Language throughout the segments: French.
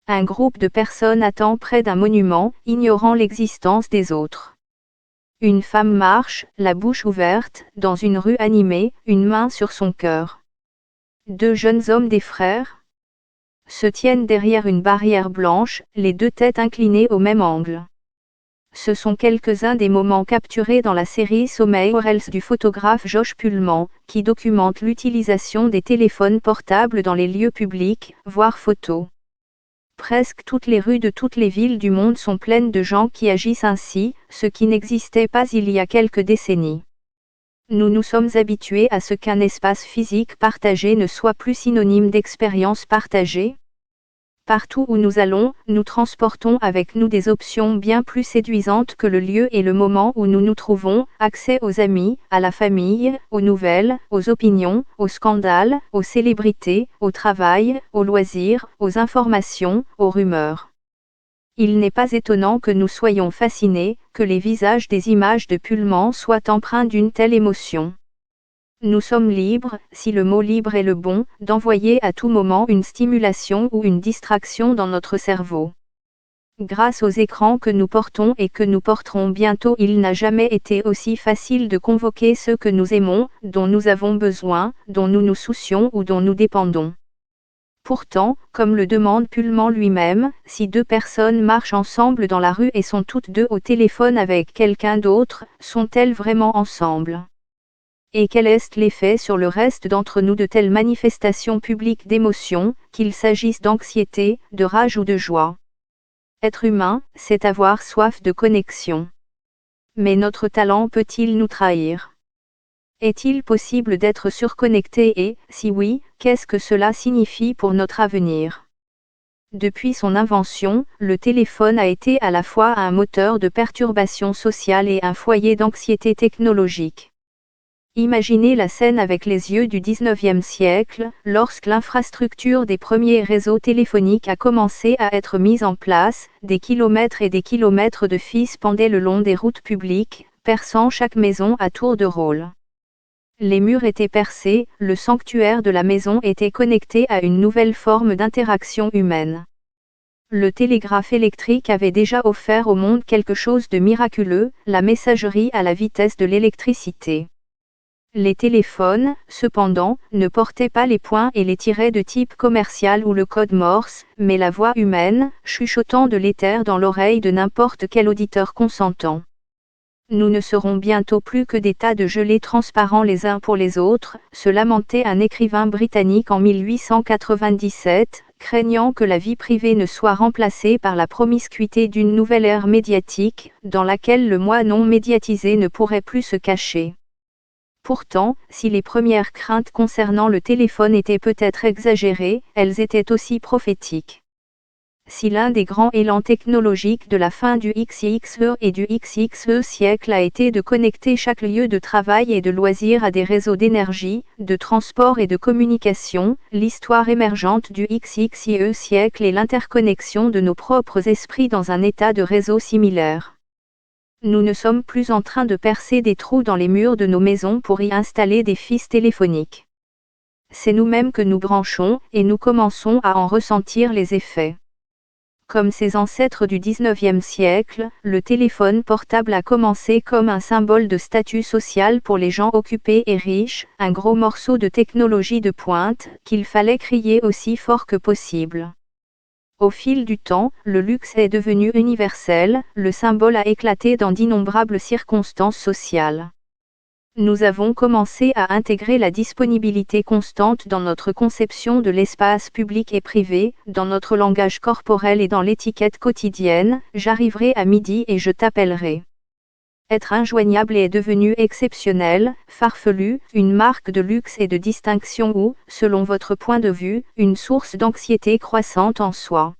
Un groupe de personnes attend près d'un monument, ignorant l'existence des autres. Une femme marche, la bouche ouverte, dans une rue animée, une main sur son cœur. Deux jeunes hommes des frères se tiennent derrière une barrière blanche, les deux têtes inclinées au même angle. Ce sont quelques-uns des moments capturés dans la série Sommeil Orels du photographe Josh Pullman, qui documente l'utilisation des téléphones portables dans les lieux publics, voire photos. Presque toutes les rues de toutes les villes du monde sont pleines de gens qui agissent ainsi, ce qui n'existait pas il y a quelques décennies. Nous nous sommes habitués à ce qu'un espace physique partagé ne soit plus synonyme d'expérience partagée. Partout où nous allons, nous transportons avec nous des options bien plus séduisantes que le lieu et le moment où nous nous trouvons, accès aux amis, à la famille, aux nouvelles, aux opinions, aux scandales, aux célébrités, au travail, aux loisirs, aux informations, aux rumeurs. Il n'est pas étonnant que nous soyons fascinés, que les visages des images de Pullman soient empreints d'une telle émotion. Nous sommes libres, si le mot libre est le bon, d'envoyer à tout moment une stimulation ou une distraction dans notre cerveau. Grâce aux écrans que nous portons et que nous porterons bientôt, il n'a jamais été aussi facile de convoquer ceux que nous aimons, dont nous avons besoin, dont nous nous soucions ou dont nous dépendons. Pourtant, comme le demande Pullman lui-même, si deux personnes marchent ensemble dans la rue et sont toutes deux au téléphone avec quelqu'un d'autre, sont-elles vraiment ensemble ? Et quel est l'effet sur le reste d'entre nous de telles manifestations publiques d'émotions, qu'il s'agisse d'anxiété, de rage ou de joie ? Être humain, c'est avoir soif de connexion. Mais notre talent peut-il nous trahir ? Est-il possible d'être surconnecté et, si oui, qu'est-ce que cela signifie pour notre avenir ? Depuis son invention, le téléphone a été à la fois un moteur de perturbation sociale et un foyer d'anxiété technologique. Imaginez la scène avec les yeux du XIXe siècle, lorsque l'infrastructure des premiers réseaux téléphoniques a commencé à être mise en place, des kilomètres et des kilomètres de fils pendaient le long des routes publiques, perçant chaque maison à tour de rôle. Les murs étaient percés, le sanctuaire de la maison était connecté à une nouvelle forme d'interaction humaine. Le télégraphe électrique avait déjà offert au monde quelque chose de miraculeux, la messagerie à la vitesse de l'électricité. Les téléphones, cependant, ne portaient pas les points et les tirets de type commercial ou le code Morse, mais la voix humaine, chuchotant de l'éther dans l'oreille de n'importe quel auditeur consentant. Nous ne serons bientôt plus que des tas de gelées transparents les uns pour les autres, se lamentait un écrivain britannique en 1897, craignant que la vie privée ne soit remplacée par la promiscuité d'une nouvelle ère médiatique, dans laquelle le moi non médiatisé ne pourrait plus se cacher. Pourtant, si les premières craintes concernant le téléphone étaient peut-être exagérées, elles étaient aussi prophétiques. Si l'un des grands élans technologiques de la fin du XXe et du XXe siècle a été de connecter chaque lieu de travail et de loisirs à des réseaux d'énergie, de transport et de communication, l'histoire émergente du XXe siècle est l'interconnexion de nos propres esprits dans un état de réseau similaire. Nous ne sommes plus en train de percer des trous dans les murs de nos maisons pour y installer des fils téléphoniques. C'est nous-mêmes que nous branchons, et nous commençons à en ressentir les effets. Comme ses ancêtres du XIXe siècle, le téléphone portable a commencé comme un symbole de statut social pour les gens occupés et riches, un gros morceau de technologie de pointe, qu'il fallait crier aussi fort que possible. Au fil du temps, le luxe est devenu universel, le symbole a éclaté dans d'innombrables circonstances sociales. Nous avons commencé à intégrer la disponibilité constante dans notre conception de l'espace public et privé, dans notre langage corporel et dans l'étiquette quotidienne, j'arriverai à midi et je t'appellerai. Être injoignable est devenu exceptionnel, farfelu, une marque de luxe et de distinction ou, selon votre point de vue, une source d'anxiété croissante en soi.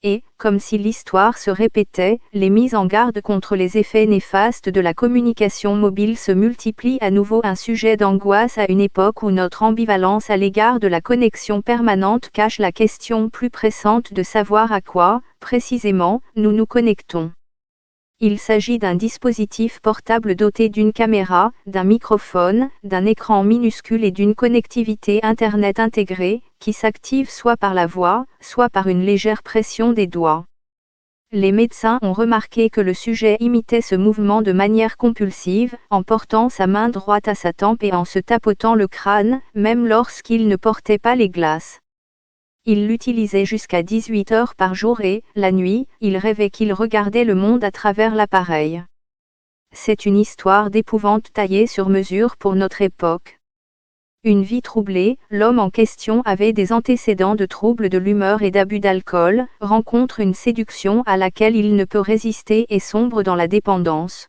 Et, comme si l'histoire se répétait, les mises en garde contre les effets néfastes de la communication mobile se multiplient à nouveau, un sujet d'angoisse à une époque où notre ambivalence à l'égard de la connexion permanente cache la question plus pressante de savoir à quoi, précisément, nous nous connectons. Il s'agit d'un dispositif portable doté d'une caméra, d'un microphone, d'un écran minuscule et d'une connectivité Internet intégrée, qui s'active soit par la voix, soit par une légère pression des doigts. Les médecins ont remarqué que le sujet imitait ce mouvement de manière compulsive, en portant sa main droite à sa tempe et en se tapotant le crâne, même lorsqu'il ne portait pas les glaces. Il l'utilisait jusqu'à 18 heures par jour et, la nuit, il rêvait qu'il regardait le monde à travers l'appareil. C'est une histoire d'épouvante taillée sur mesure pour notre époque. Une vie troublée, l'homme en question avait des antécédents de troubles de l'humeur et d'abus d'alcool, rencontre une séduction à laquelle il ne peut résister et sombre dans la dépendance.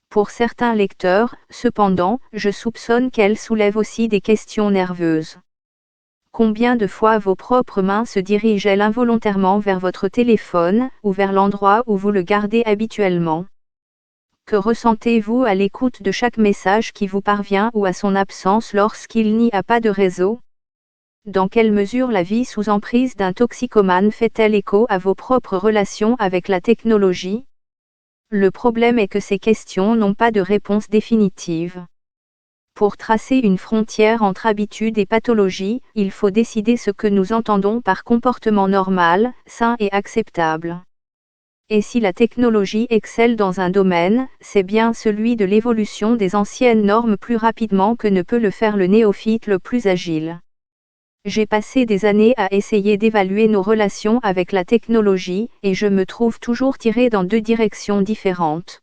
Pour certains lecteurs, cependant, je soupçonne qu'elle soulève aussi des questions nerveuses. Combien de fois vos propres mains se dirigent-elles involontairement vers votre téléphone, ou vers l'endroit où vous le gardez habituellement? Que ressentez-vous à l'écoute de chaque message qui vous parvient ou à son absence lorsqu'il n'y a pas de réseau? Dans quelle mesure la vie sous emprise d'un toxicomane fait-elle écho à vos propres relations avec la technologie? Le problème est que ces questions n'ont pas de réponse définitive. Pour tracer une frontière entre habitude et pathologie, il faut décider ce que nous entendons par comportement normal, sain et acceptable. Et si la technologie excelle dans un domaine, c'est bien celui de l'évolution des anciennes normes plus rapidement que ne peut le faire le néophyte le plus agile. J'ai passé des années à essayer d'évaluer nos relations avec la technologie, et je me trouve toujours tiré dans deux directions différentes.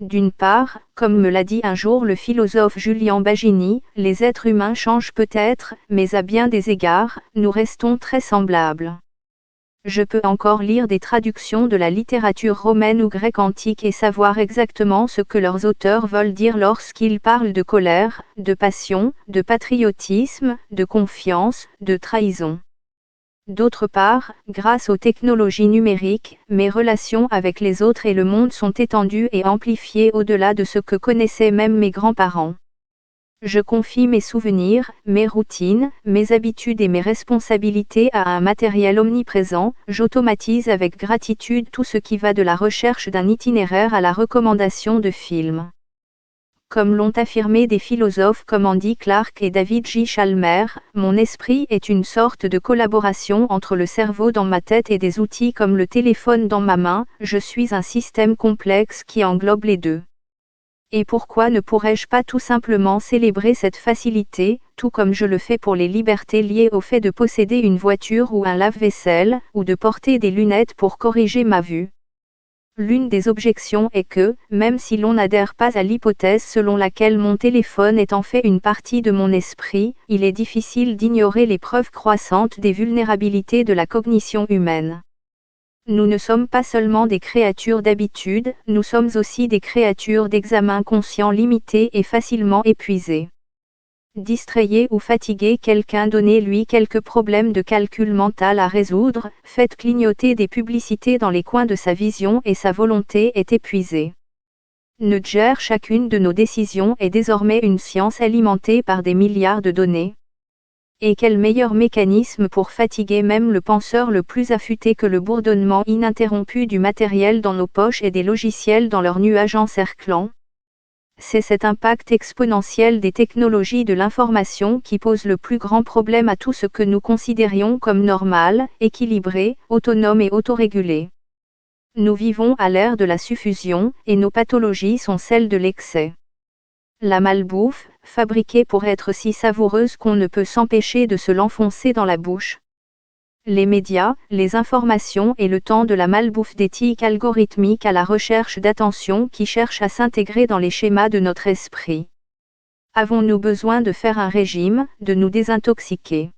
D'une part, comme me l'a dit un jour le philosophe Julian Baggini, les êtres humains changent peut-être, mais à bien des égards, nous restons très semblables. Je peux encore lire des traductions de la littérature romaine ou grecque antique et savoir exactement ce que leurs auteurs veulent dire lorsqu'ils parlent de colère, de passion, de patriotisme, de confiance, de trahison. D'autre part, grâce aux technologies numériques, mes relations avec les autres et le monde sont étendues et amplifiées au-delà de ce que connaissaient même mes grands-parents. Je confie mes souvenirs, mes routines, mes habitudes et mes responsabilités à un matériel omniprésent, j'automatise avec gratitude tout ce qui va de la recherche d'un itinéraire à la recommandation de films. Comme l'ont affirmé des philosophes comme Andy Clark et David J. Chalmers, mon esprit est une sorte de collaboration entre le cerveau dans ma tête et des outils comme le téléphone dans ma main, je suis un système complexe qui englobe les deux. Et pourquoi ne pourrais-je pas tout simplement célébrer cette facilité, tout comme je le fais pour les libertés liées au fait de posséder une voiture ou un lave-vaisselle, ou de porter des lunettes pour corriger ma vue? L'une des objections est que, même si l'on n'adhère pas à l'hypothèse selon laquelle mon téléphone est en fait une partie de mon esprit, il est difficile d'ignorer les preuves croissantes des vulnérabilités de la cognition humaine. Nous ne sommes pas seulement des créatures d'habitude, nous sommes aussi des créatures d'examen conscient limité et facilement épuisées. Distrayez ou fatiguez quelqu'un, donnez-lui quelques problèmes de calcul mental à résoudre, faites clignoter des publicités dans les coins de sa vision et sa volonté est épuisée. Chacune de nos décisions est désormais une science alimentée par des milliards de données. Et quel meilleur mécanisme pour fatiguer même le penseur le plus affûté que le bourdonnement ininterrompu du matériel dans nos poches et des logiciels dans leurs nuages encerclants? C'est cet impact exponentiel des technologies de l'information qui pose le plus grand problème à tout ce que nous considérions comme normal, équilibré, autonome et autorégulé. Nous vivons à l'ère de la suffusion, et nos pathologies sont celles de l'excès. La malbouffe, fabriquée pour être si savoureuse qu'on ne peut s'empêcher de se l'enfoncer dans la bouche. Les médias, les informations et le temps de la malbouffe d'éthique algorithmique à la recherche d'attention qui cherche à s'intégrer dans les schémas de notre esprit. Avons-nous besoin de faire un régime, de nous désintoxiquer?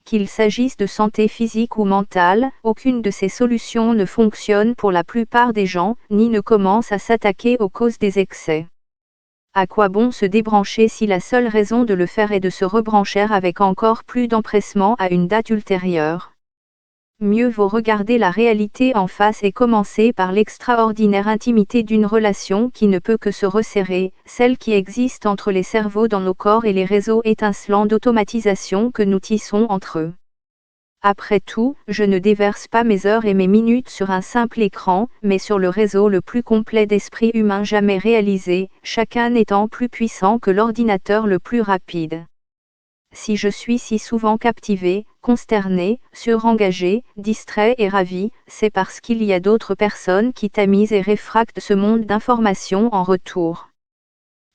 Qu'il s'agisse de santé physique ou mentale, aucune de ces solutions ne fonctionne pour la plupart des gens, ni ne commence à s'attaquer aux causes des excès. À quoi bon se débrancher si la seule raison de le faire est de se rebrancher avec encore plus d'empressement à une date ultérieure? Mieux vaut regarder la réalité en face et commencer par l'extraordinaire intimité d'une relation qui ne peut que se resserrer, celle qui existe entre les cerveaux dans nos corps et les réseaux étincelants d'automatisation que nous tissons entre eux. Après tout, je ne déverse pas mes heures et mes minutes sur un simple écran, mais sur le réseau le plus complet d'esprit humain jamais réalisé, chacun étant plus puissant que l'ordinateur le plus rapide. Si je suis si souvent captivé, consterné, surengagé, distrait et ravi, c'est parce qu'il y a d'autres personnes qui tamisent et réfractent ce monde d'informations en retour.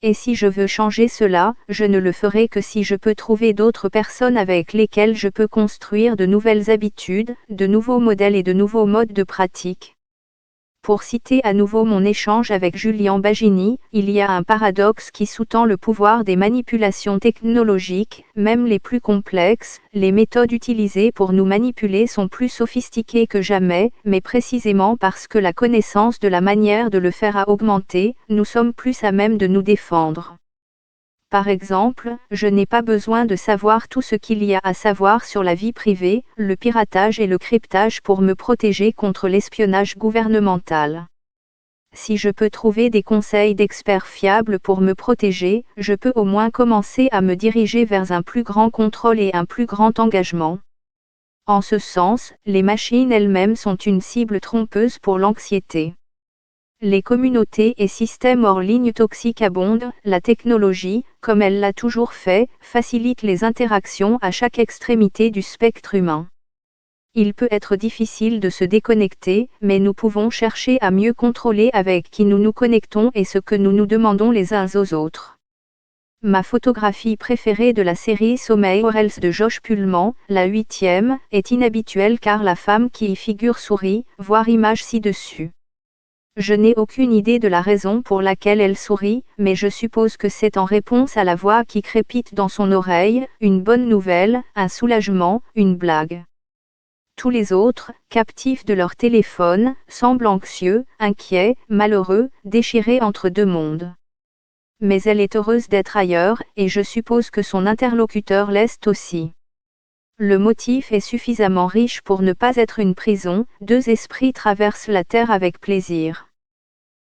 Et si je veux changer cela, je ne le ferai que si je peux trouver d'autres personnes avec lesquelles je peux construire de nouvelles habitudes, de nouveaux modèles et de nouveaux modes de pratique. Pour citer à nouveau mon échange avec Julian Bagini, il y a un paradoxe qui sous-tend le pouvoir des manipulations technologiques, même les plus complexes. Les méthodes utilisées pour nous manipuler sont plus sophistiquées que jamais, mais précisément parce que la connaissance de la manière de le faire a augmenté, nous sommes plus à même de nous défendre. Par exemple, je n'ai pas besoin de savoir tout ce qu'il y a à savoir sur la vie privée, le piratage et le cryptage pour me protéger contre l'espionnage gouvernemental. Si je peux trouver des conseils d'experts fiables pour me protéger, je peux au moins commencer à me diriger vers un plus grand contrôle et un plus grand engagement. En ce sens, les machines elles-mêmes sont une cible trompeuse pour l'anxiété. Les communautés et systèmes hors ligne toxiques abondent, la technologie, comme elle l'a toujours fait, facilite les interactions à chaque extrémité du spectre humain. Il peut être difficile de se déconnecter, mais nous pouvons chercher à mieux contrôler avec qui nous nous connectons et ce que nous nous demandons les uns aux autres. Ma photographie préférée de la série Sommeil or Else de Josh Pullman, la 8e, est inhabituelle car la femme qui y figure sourit, voir image ci-dessus. Je n'ai aucune idée de la raison pour laquelle elle sourit, mais je suppose que c'est en réponse à la voix qui crépite dans son oreille, une bonne nouvelle, un soulagement, une blague. Tous les autres, captifs de leur téléphone, semblent anxieux, inquiets, malheureux, déchirés entre deux mondes. Mais elle est heureuse d'être ailleurs, et je suppose que son interlocuteur l'est aussi. Le motif est suffisamment riche pour ne pas être une prison, deux esprits traversent la terre avec plaisir.